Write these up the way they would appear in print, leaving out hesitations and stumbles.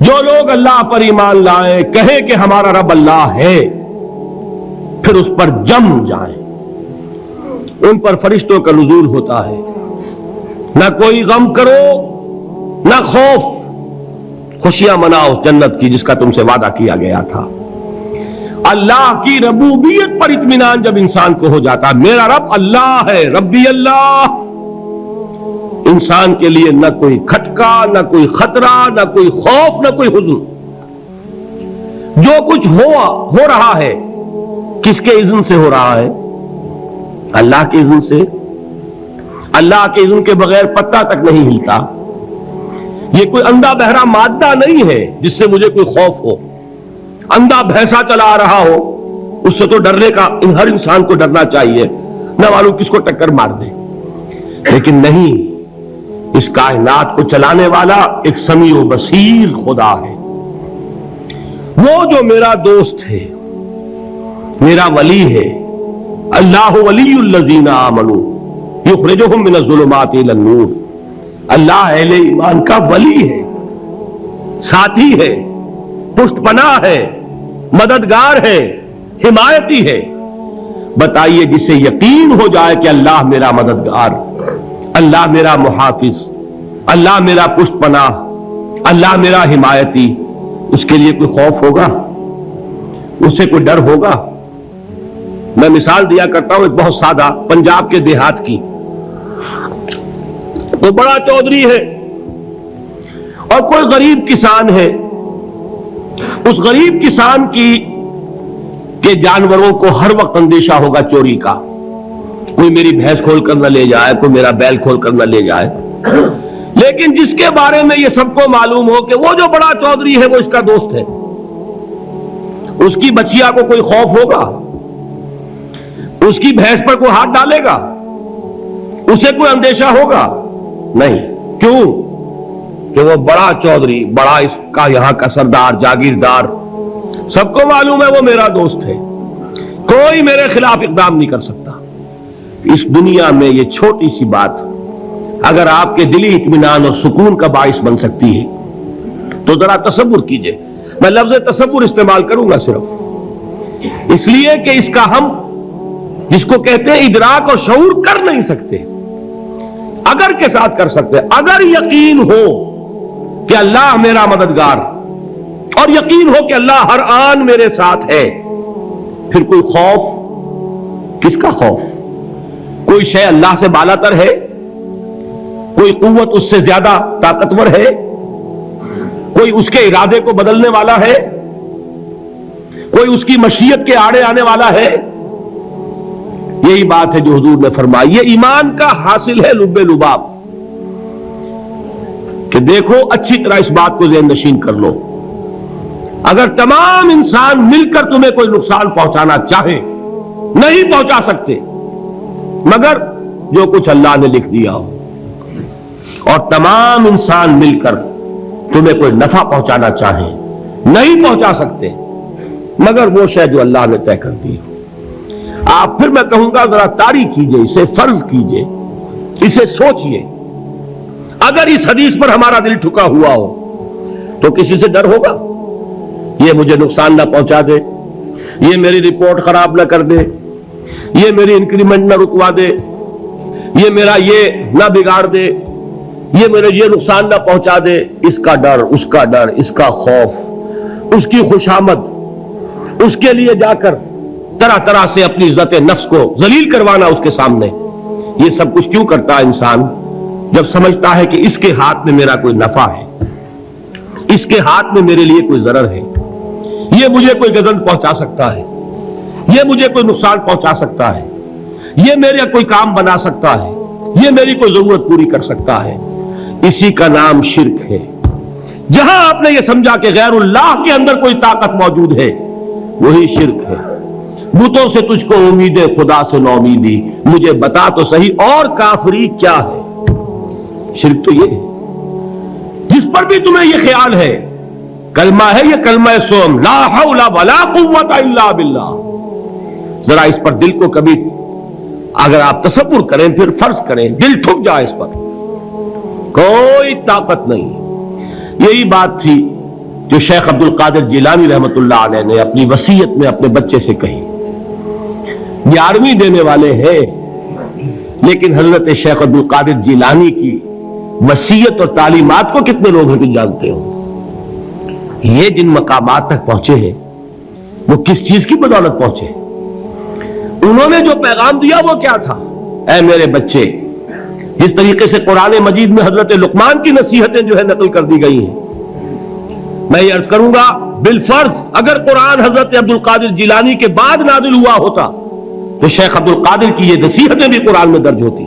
جو لوگ اللہ پر ایمان لائیں، کہیں کہ ہمارا رب اللہ ہے، پھر اس پر جم جائیں، ان پر فرشتوں کا نزول ہوتا ہے، نہ کوئی غم کرو نہ خوف، خوشیاں مناؤ جنت کی جس کا تم سے وعدہ کیا گیا تھا۔ اللہ کی ربوبیت پر اطمینان جب انسان کو ہو جاتا، میرا رب اللہ ہے، ربی اللہ، انسان کے لیے نہ کوئی کھٹکا، نہ کوئی خطرہ، نہ کوئی خوف، نہ کوئی حزن۔ جو کچھ ہو رہا ہے کس کے اذن سے ہو رہا ہے؟ اللہ کے اذن سے۔ اللہ کے اذن کے بغیر پتا تک نہیں ہلتا۔ یہ کوئی اندھا بہرا مادہ نہیں ہے جس سے مجھے کوئی خوف ہو۔ اندھا بھینسا چلا آ رہا ہو اس سے تو ڈرنے کا ہر انسان کو ڈرنا چاہیے، نہ معلوم کس کو ٹکر مار دے، لیکن نہیں، اس کائنات کو چلانے والا ایک سمیع و بصیر خدا ہے، وہ جو میرا دوست ہے، میرا ولی ہے۔ اللہ ولی الذین آمنوا یخرجہم من الظلمات الی النور۔ اللہ اہل ایمان کا ولی ہے، ساتھی ہے، پشت پناہ ہے، مددگار ہے، حمایتی ہے۔ بتائیے جسے یقین ہو جائے کہ اللہ میرا مددگار، اللہ میرا محافظ، اللہ میرا پشت پناہ، اللہ میرا حمایتی، اس کے لیے کوئی خوف ہوگا؟ اس سے کوئی ڈر ہوگا؟ میں مثال دیا کرتا ہوں ایک بہت سادہ، پنجاب کے دیہات کی۔ وہ بڑا چودھری ہے اور کوئی غریب کسان ہے۔ اس غریب کسان کے جانوروں کو ہر وقت اندیشہ ہوگا چوری کا، کوئی میری بھینس کھول کر نہ لے جائے، کوئی میرا بیل کھول کر نہ لے جائے۔ لیکن جس کے بارے میں یہ سب کو معلوم ہو کہ وہ جو بڑا چودھری ہے وہ اس کا دوست ہے، اس کی بچیا کو کوئی خوف ہوگا؟ اس کی بھینس پر کوئی ہاتھ ڈالے گا؟ اسے کوئی اندیشہ ہوگا؟ نہیں۔ کیوں؟ کہ وہ بڑا چودھری، بڑا اس کا یہاں کا سردار، جاگیردار، سب کو معلوم ہے وہ میرا دوست ہے، کوئی میرے خلاف اقدام نہیں کر سکتا۔ اس دنیا میں یہ چھوٹی سی بات اگر آپ کے دلی اطمینان اور سکون کا باعث بن سکتی ہے تو ذرا تصور کیجئے۔ میں لفظ تصور استعمال کروں گا صرف اس لیے کہ اس کا ہم جس کو کہتے ہیں ادراک اور شعور کر نہیں سکتے، اگر کے ساتھ کر سکتے۔ اگر یقین ہو کہ اللہ میرا مددگار اور یقین ہو کہ اللہ ہر آن میرے ساتھ ہے، پھر کوئی خوف، کس کا خوف؟ کوئی شے اللہ سے بالا تر ہے؟ کوئی قوت اس سے زیادہ طاقتور ہے؟ کوئی اس کے ارادے کو بدلنے والا ہے؟ کوئی اس کی مشیت کے آڑے آنے والا ہے؟ یہی بات ہے جو حضور نے فرمائی۔ یہ ایمان کا حاصل ہے لب لباب، کہ دیکھو اچھی طرح اس بات کو ذہن نشین کر لو، اگر تمام انسان مل کر تمہیں کوئی نقصان پہنچانا چاہے نہیں پہنچا سکتے، مگر جو کچھ اللہ نے لکھ دیا ہو، اور تمام انسان مل کر تمہیں کوئی نفع پہنچانا چاہیں نہیں پہنچا سکتے، مگر وہ شے جو اللہ نے طے کر دی ہو۔ آپ پھر میں کہوں گا ذرا طاری کیجئے، اسے فرض کیجئے، اسے سوچئے، اگر اس حدیث پر ہمارا دل ٹھکا ہوا ہو تو کسی سے ڈر ہوگا؟ یہ مجھے نقصان نہ پہنچا دے، یہ میری رپورٹ خراب نہ کر دے، یہ میری انکریمنٹ نہ رکوا دے، یہ میرا یہ نہ بگاڑ دے، یہ میرے یہ نقصان نہ پہنچا دے۔ اس کا ڈر، اس کا ڈر، اس کا خوف، اس کی خوشامد، اس کے لیے جا کر طرح طرح سے اپنی عزت نفس کو ذلیل کروانا اس کے سامنے، یہ سب کچھ کیوں کرتا ہے انسان؟ جب سمجھتا ہے کہ اس کے ہاتھ میں میرا کوئی نفع ہے، اس کے ہاتھ میں میرے لیے کوئی ضرر ہے، یہ مجھے کوئی گزن پہنچا سکتا ہے، یہ مجھے کوئی نقصان پہنچا سکتا ہے، یہ میرا کوئی کام بنا سکتا ہے، یہ میری کوئی ضرورت پوری کر سکتا ہے، اسی کا نام شرک ہے۔ جہاں آپ نے یہ سمجھا کہ غیر اللہ کے اندر کوئی طاقت موجود ہے، وہی شرک ہے۔ بتوں سے تجھ کو امید خدا سے نو امیدی، مجھے بتا تو صحیح اور کافری کیا ہے؟ شرک تو یہ ہے۔ جس پر بھی تمہیں یہ خیال ہے، کلمہ ہے یہ کلمہ سوم، لا حول ولا قوت الا باللہ، ذرا اس پر دل کو کبھی اگر آپ تصور کریں، پھر فرض کریں، دل ٹھک جائے اس پر، کوئی طاقت نہیں۔ یہی بات تھی جو شیخ عبد القادر جیلانی رحمۃ اللہ علیہ نے اپنی وصیت میں اپنے بچے سے کہی. 11ویں دینے والے ہیں، لیکن حضرت شیخ عبد القادر جیلانی کی وصیت اور تعلیمات کو کتنے لوگ ہیں جانتے ہو؟ یہ جن مقامات تک پہنچے ہیں وہ کس چیز کی بدولت پہنچے؟ انہوں نے جو پیغام دیا وہ کیا تھا؟ اے میرے بچے، جس طریقے سے قرآن مجید میں حضرت لقمان کی نصیحتیں جو ہے نقل کر دی گئی ہیں، میں یہ عرض کروں گا بالفرض اگر قرآن حضرت عبد القادر جیلانی کے بعد نازل ہوا ہوتا تو شیخ عبد القادر کی یہ نصیحتیں بھی قرآن میں درج ہوتی.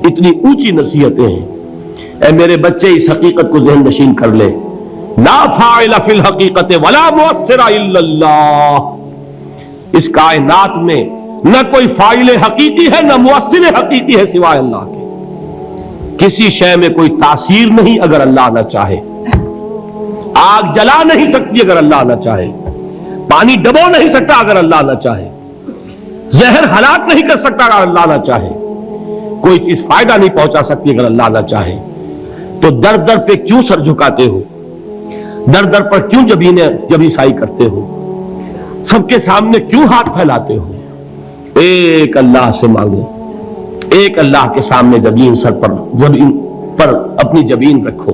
اتنی اونچی نصیحتیں ہیں. اے میرے بچے، اس حقیقت کو ذہن نشین کر لے، لا فاعل فی الحقیقت ولا مؤثر الا اللہ. اس کائنات میں نہ کوئی فاعل حقیقی ہے نہ مؤثر حقیقی ہے سوائے اللہ کے. کسی شے میں کوئی تاثیر نہیں اگر اللہ نہ چاہے. آگ جلا نہیں سکتی اگر اللہ نہ چاہے. پانی ڈبو نہیں سکتا اگر اللہ نہ چاہے. زہر ہلاک نہیں کر سکتا اگر اللہ نہ چاہے. کوئی چیز فائدہ نہیں پہنچا سکتی اگر اللہ نہ چاہے. تو در در پہ کیوں سر جھکاتے ہو؟ در در پر کیوں جبیں سائی کرتے ہو؟ سب کے سامنے کیوں ہاتھ پھیلاتے ہو؟ ایک اللہ سے مانگو. ایک اللہ کے سامنے زمین پر اپنی جبین رکھو.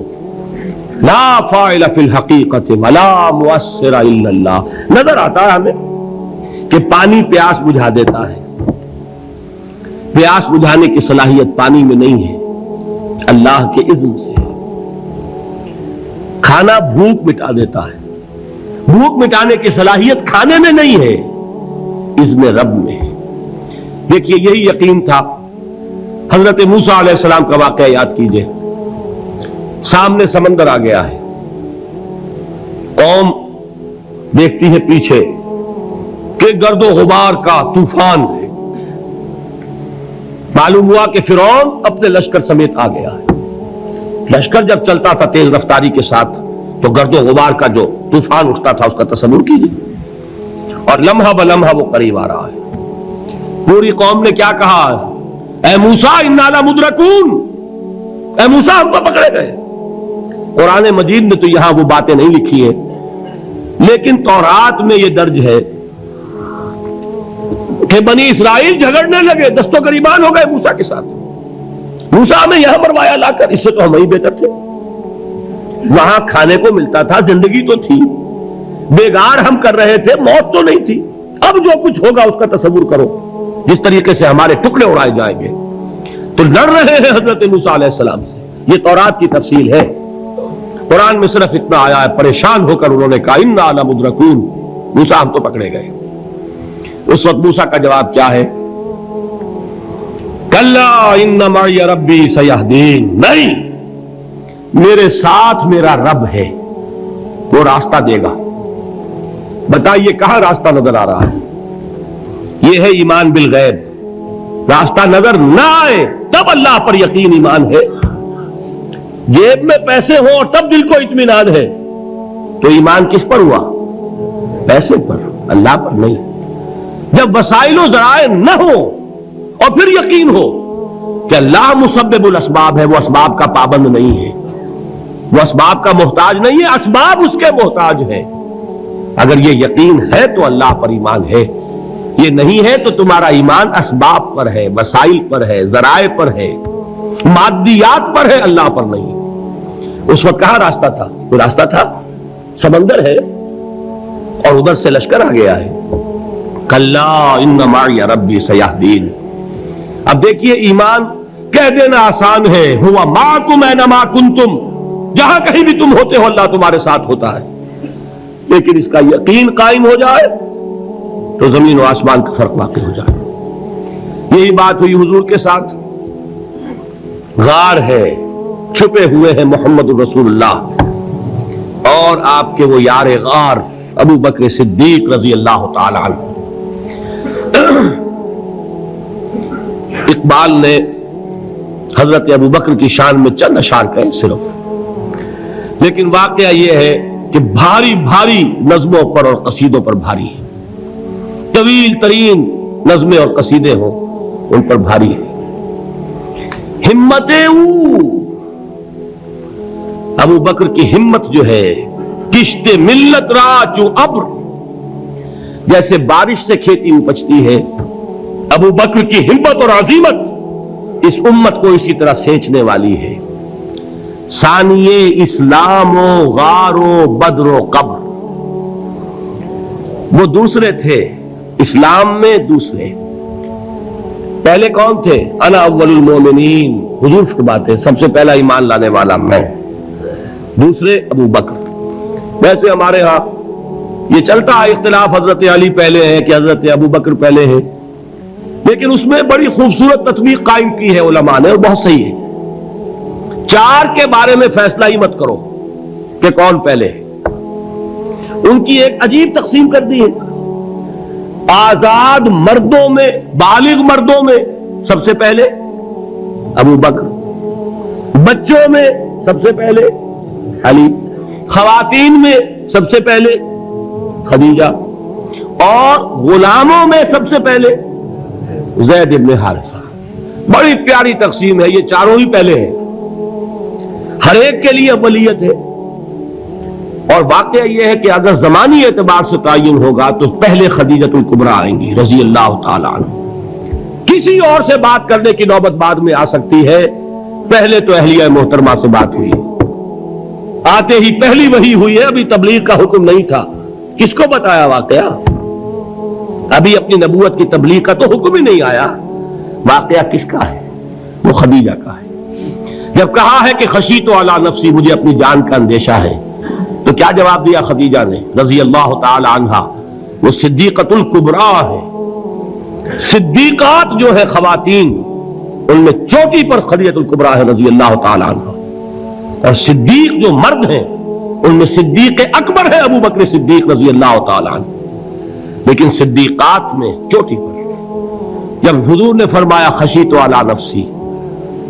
لا فاعل فی الحقیقت ولا مؤثر الا اللہ. نظر آتا ہے ہمیں کہ پانی پیاس بجھا دیتا ہے. پیاس بجھانے کی صلاحیت پانی میں نہیں ہے، اللہ کے اذن سے. کھانا بھوک مٹا دیتا ہے. بھوک مٹانے کی صلاحیت کھانے میں نہیں ہے، اذن رب میں ہے. دیکھیے یہی یقین تھا. حضرت موسیٰ علیہ السلام کا واقعہ یاد کیجئے. سامنے سمندر آ گیا ہے. قوم دیکھتی ہے پیچھے کہ گرد و غبار کا طوفان ہے. معلوم ہوا کہ فرعون اپنے لشکر سمیت آ گیا ہے. لشکر جب چلتا تھا تیز رفتاری کے ساتھ تو گرد و غبار کا جو طوفان اٹھتا تھا اس کا تصور کیجیے. اور لمحہ بلمحہ وہ قریب آ رہا ہے. پوری قوم نے کیا کہا؟ اے موسیٰ انا لمدرکون. اے موسیٰ ہم تو پکڑے گئے. قرآن مجید میں تو یہاں وہ باتیں نہیں لکھی ہیں، لیکن تورات میں یہ درج ہے کہ بنی اسرائیل جھگڑنے لگے، دست و گریبان ہو گئے موسیٰ کے ساتھ. موسیٰ ہمیں یہاں مروایا لا کر، اس سے تو ہم ہی بہتر تھے. وہاں کھانے کو ملتا تھا، زندگی تو تھی، بیگار ہم کر رہے تھے، موت تو نہیں تھی. اب جو کچھ ہوگا اس کا تصور کرو، جس طریقے سے ہمارے ٹکڑے اڑائے جائیں گے. تو لڑ رہے ہیں حضرت موسیٰ علیہ السلام سے. یہ تورات کی تفصیل ہے. قرآن میں صرف اتنا آیا ہے، پریشان ہو کر انہوں نے کہا انا لمدرکون. موسیٰ ہم تو پکڑے گئے. اس وقت موسیٰ کا جواب کیا ہے؟ کلا ان معی ربی سیہدین. نہیں، میرے ساتھ میرا رب ہے، وہ راستہ دے گا. بتائیے کہاں راستہ نظر آ رہا ہے؟ یہ ہے ایمان بالغیب. راستہ نظر نہ آئے تب اللہ پر یقین ایمان ہے. جیب میں پیسے ہوں اور تب دل کو اطمینان ہے تو ایمان کس پر ہوا؟ پیسے پر، اللہ پر نہیں. جب وسائل و ذرائع نہ ہو اور پھر یقین ہو کہ اللہ مسبب الاسباب ہے، وہ اسباب کا پابند نہیں ہے، وہ اسباب کا محتاج نہیں ہے، اسباب اس کے محتاج ہے. اگر یہ یقین ہے تو اللہ پر ایمان ہے. یہ نہیں ہے تو تمہارا ایمان اسباب پر ہے، وسائل پر ہے، ذرائع پر ہے، مادیات پر ہے، اللہ پر نہیں. اس وقت کہاں راستہ تھا؟ کوئی راستہ تھا؟ سمندر ہے اور ادھر سے لشکر آ گیا ہے. کلا ان معی ربی سیہدین. اب دیکھیے ایمان کہہ دینا آسان ہے، ہوا معکم اینما کنتم. جہاں کہیں بھی تم ہوتے ہو اللہ تمہارے ساتھ ہوتا ہے. لیکن اس کا یقین قائم ہو جائے تو زمین و آسمان کا فرق واقع ہو جائے. یہی بات ہوئی حضور کے ساتھ. غار ہے، چھپے ہوئے ہیں محمد رسول اللہ اور آپ کے وہ یار غار ابو بکر صدیق رضی اللہ تعالی عنہ. اقبال نے حضرت ابو بکر کی شان میں چند اشعار کہے صرف، لیکن واقعہ یہ ہے کہ بھاری بھاری نظموں پر اور قصیدوں پر بھاری ہے. طویل ترین نظمیں اور قصیدے ہوں ان پر بھاری ہے. ہمت ابو بکر کی ہمت جو ہے کشت ملت را چو ابر، جیسے بارش سے کھیتی اپجتی ہے، ابو بکر کی ہمت اور عزیمت اس امت کو اسی طرح سینچنے والی ہے۔ ثانیے اسلام و غار و بدر و قبر، وہ دوسرے تھے اسلام میں، دوسرے پہلے کون تھے؟ انا اول المومنین، حضور فرماتے ہیں سب سے پہلا ایمان لانے والا میں، دوسرے ابو بکر۔ ویسے ہمارے ہاں یہ چلتا ہے اختلاف، حضرت علی پہلے ہے کہ حضرت ابو بکر پہلے ہے، لیکن اس میں بڑی خوبصورت تطبیق قائم کی ہے علماء نے، اور بہت صحیح ہے۔ چار کے بارے میں فیصلہ ہی مت کرو کہ کون پہلے ہے، ان کی ایک عجیب تقسیم کر دی ہے۔ آزاد مردوں میں، بالغ مردوں میں سب سے پہلے ابو بکر، بچوں میں سب سے پہلے علی، خواتین میں سب سے پہلے خدیجہ، اور غلاموں میں سب سے پہلے زید بن حارثہ۔ بڑی پیاری تقسیم ہے، یہ چاروں ہی پہلے ہیں، ہر ایک کے لیے اولیت ہے۔ اور واقعہ یہ ہے کہ اگر زمانی اعتبار سے تعین ہوگا تو پہلے خدیجۃ الکبریٰ آئیں گی رضی اللہ تعالی عنہ۔ کسی اور سے بات کرنے کی نوبت بعد میں آ سکتی ہے، پہلے تو اہلیہ محترمہ سے بات ہوئی، آتے ہی پہلی وحی ہوئی ہے، ابھی تبلیغ کا حکم نہیں تھا۔ کس کو بتایا واقعہ؟ ابھی اپنی نبوت کی تبلیغ کا تو حکم ہی نہیں آیا۔ واقعہ کس کا ہے؟ وہ خدیجہ کا ہے۔ جب کہا ہے کہ خشیت علی نفسی، مجھے اپنی جان کا اندیشہ ہے، تو کیا جواب دیا خدیجہ نے رضی اللہ تعالی عنہا؟ وہ صدیقۃ الکبریٰ ہے۔ صدیقات جو ہے خواتین، ان میں چوٹی پر خدیجۃ الکبریٰ ہے رضی اللہ تعالی عنہا، اور صدیق جو مرد ہیں ان میں صدیق اکبر ہے ابو بکر صدیق رضی اللہ تعالی عنہ، لیکن صدیقات میں چوٹی پر۔ جب حضور نے فرمایا خشیت علی نفسی،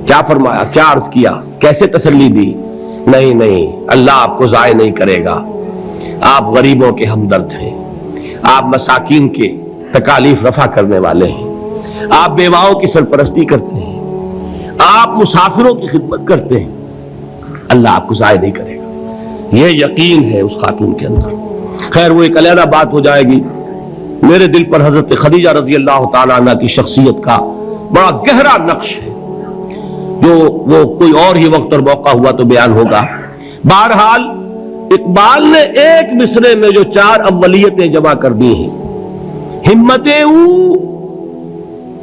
کیا فرمایا، کیا عرض کیا، کیسے تسلی دی؟ نہیں نہیں، اللہ آپ کو ضائع نہیں کرے گا، آپ غریبوں کے ہمدرد ہیں، آپ مساکین کے تکالیف رفع کرنے والے ہیں، آپ بیواؤں کی سرپرستی کرتے ہیں، آپ مسافروں کی خدمت کرتے ہیں، اللہ آپ کو ضائع نہیں کرے گا۔ یہ یقین ہے اس خاتون کے اندر۔ خیر وہ ایک علیحدہ بات ہو جائے گی۔ میرے دل پر حضرت خدیجہ رضی اللہ تعالی عنہ کی شخصیت کا بڑا گہرا نقش ہے، جو وہ کوئی اور ہی وقت اور موقع ہوا تو بیان ہوگا۔ بہرحال اقبال نے ایک مصرے میں جو چار اولیتیں جمع کر دی ہیں، ہمت او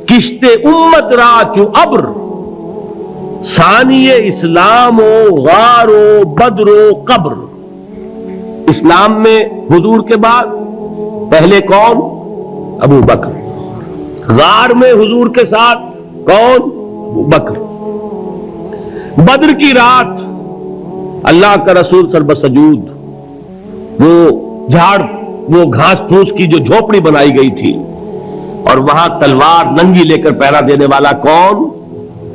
کشت امت را چو ابر، ثانی اسلام و غار و بدر و قبر۔ اسلام میں حضور کے بعد پہلے کون؟ ابو بکر۔ غار میں حضور کے ساتھ کون؟ ابو بکر۔ بدر کی رات اللہ کا رسول سر بسجود، وہ گھاس پھوس کی جو جھوپڑی بنائی گئی تھی، اور وہاں تلوار ننگی لے کر پہرا دینے والا کون؟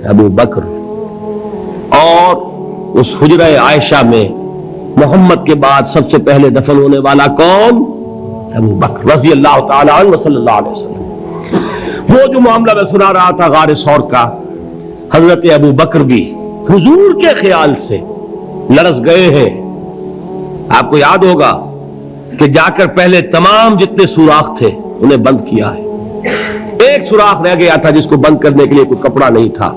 ابو بکر۔ اور اس حجرہ عائشہ میں محمد کے بعد سب سے پہلے دفن ہونے والا کون؟ ابو بکر رضی اللہ تعالی عنہ صلی اللہ علیہ وسلم۔ وہ جو معاملہ میں سنا رہا تھا غار ثور کا، حضرت ابو بکر بھی حضور کے خیال سے لرز گئے ہیں۔ آپ کو یاد ہوگا کہ جا کر پہلے تمام جتنے سوراخ تھے انہیں بند کیا ہے، ایک سوراخ رہ گیا تھا جس کو بند کرنے کے لیے کوئی کپڑا نہیں تھا،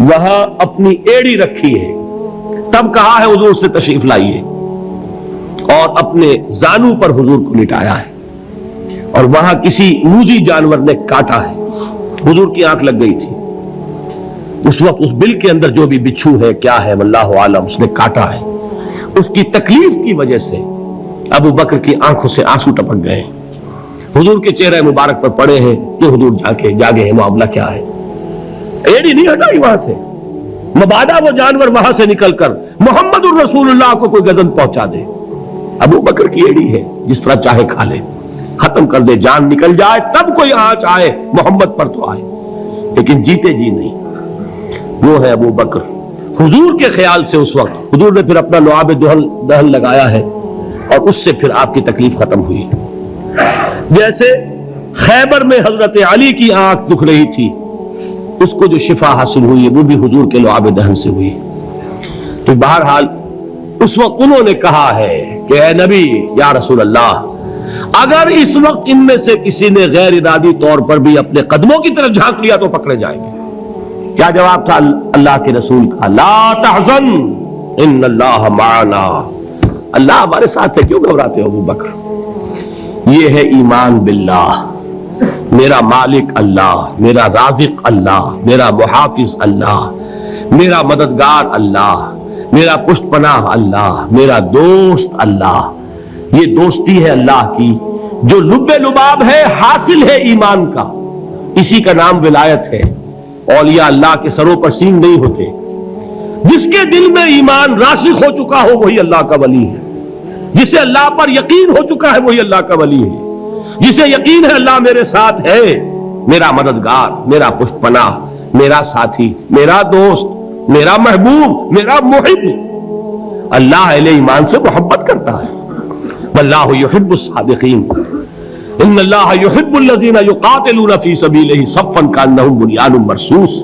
وہاں اپنی ایڑی رکھی ہے، تب کہا ہے حضور سے تشریف لائیے، اور اپنے زانو پر حضور کو لٹایا ہے، اور وہاں کسی موذی جانور نے کاٹا ہے، حضور کی آنکھ لگ گئی تھی، اس وقت اس بل کے اندر جو بھی بچھو ہے کیا ہے واللہ عالم، اس نے کاٹا ہے، اس کی تکلیف کی وجہ سے ابو بکر کی آنکھوں سے آنسو ٹپک گئے، حضور کے چہرے مبارک پر پڑے ہیں کہ حضور جاگے ہیں، معاملہ کیا ہے؟ ایڑی نہیں ہٹائی وہاں سے، مبادا وہ جانور وہاں سے نکل کر محمد الرسول اللہ کو کوئی گزن پہنچا دے، ابو بکر کی ایڑی ہے، جس طرح چاہے کھا لے، ختم کر دے، جان نکل جائے تب کوئی آنچ آئے، محمد پر تو آئے، لیکن جیتے جی نہیں۔ وہ ہے ابو بکر۔ حضور کے خیال سے اس وقت حضور نے پھر اپنا لعاب دہن لگایا ہے، اور اس سے پھر آپ کی تکلیف ختم ہوئی۔ جیسے خیبر میں حضرت علی کی آنکھ دکھ رہی تھی، اس کو جو شفا حاصل ہوئی وہ بھی حضور کے لعاب دہن سے ہوئی۔ تو بہرحال اس وقت انہوں نے کہا ہے کہ اے نبی یا رسول اللہ، اگر اس وقت ان میں سے کسی نے غیر ارادی طور پر بھی اپنے قدموں کی طرف جھانک لیا تو پکڑے جائیں گے۔ کیا جواب تھا اللہ کے رسول کا؟ لا تحزن ان اللہ معنا، اللہ ہمارے ساتھ ہے، کیوں گھبراتے ہو ابو بکر؟ یہ ہے ایمان باللہ، میرا مالک اللہ، میرا رازق اللہ، میرا محافظ اللہ، میرا مددگار اللہ، میرا پشت پناہ اللہ، میرا دوست اللہ۔ یہ دوستی ہے اللہ کی جو لب لباب ہے، حاصل ہے ایمان کا، اسی کا نام ولایت ہے۔ اولیاء اللہ کے سروں پر سینگ نہیں ہوتے، جس کے دل میں ایمان راسخ ہو چکا ہو وہی اللہ کا ولی ہے، جسے اللہ پر یقین ہو چکا ہے وہی اللہ کا ولی ہے، جسے یقین ہے اللہ میرے ساتھ ہے، میرا مددگار، میرا پشت پناہ، میرا ساتھی، میرا دوست، میرا محبوب، میرا محب۔ اللہ اہل ایمان سے محبت کرتا ہے۔ واللہ یحب الصادقین، ان اللہ یحب الذین یقاتلون فی سبیلہ صفا کانہم بنیان مرصوص۔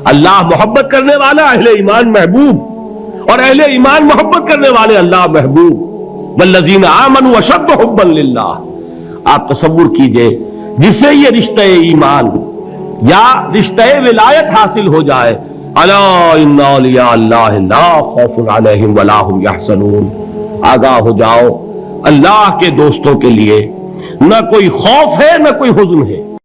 اللہ محبت کرنے والا، اہل ایمان محبوب، اور اہل ایمان محبت کرنے والے اللہ محبوب۔ والذین آمنوا اشد حبا للہ۔ آپ تصور کیجئے جسے یہ رشتہ ایمان یا رشتہ ولایت حاصل ہو جائے، الا ان اولیاء اللہ لا خوف علیہم ولا هم یحزنون، آگاہ ہو جاؤ، اللہ کے دوستوں کے لیے نہ کوئی خوف ہے نہ کوئی حزن ہے۔